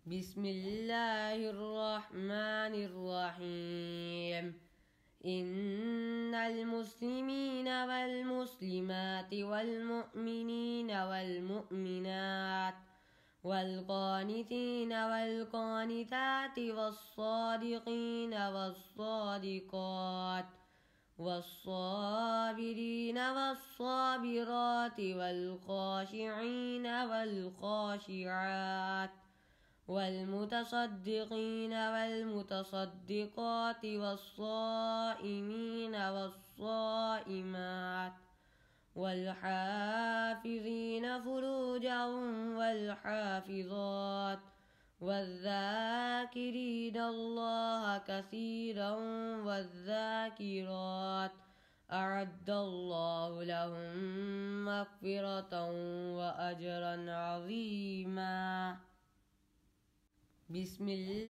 بسم الله الرحمن الرحيم. إن المسلمين والمسلمات والمؤمنين والمؤمنات والقانتين والقانتات والصادقين والصادقات والصابرين والصابرات والخاشعين والخاشعات والمتصدقين والمتصدقات والصائمين والصائمات والحافظين فروجهم والحافظات والذاكرين الله كثيرا والذاكرات أعد الله لهم مغفرة وأجرا عظيما. بسم الله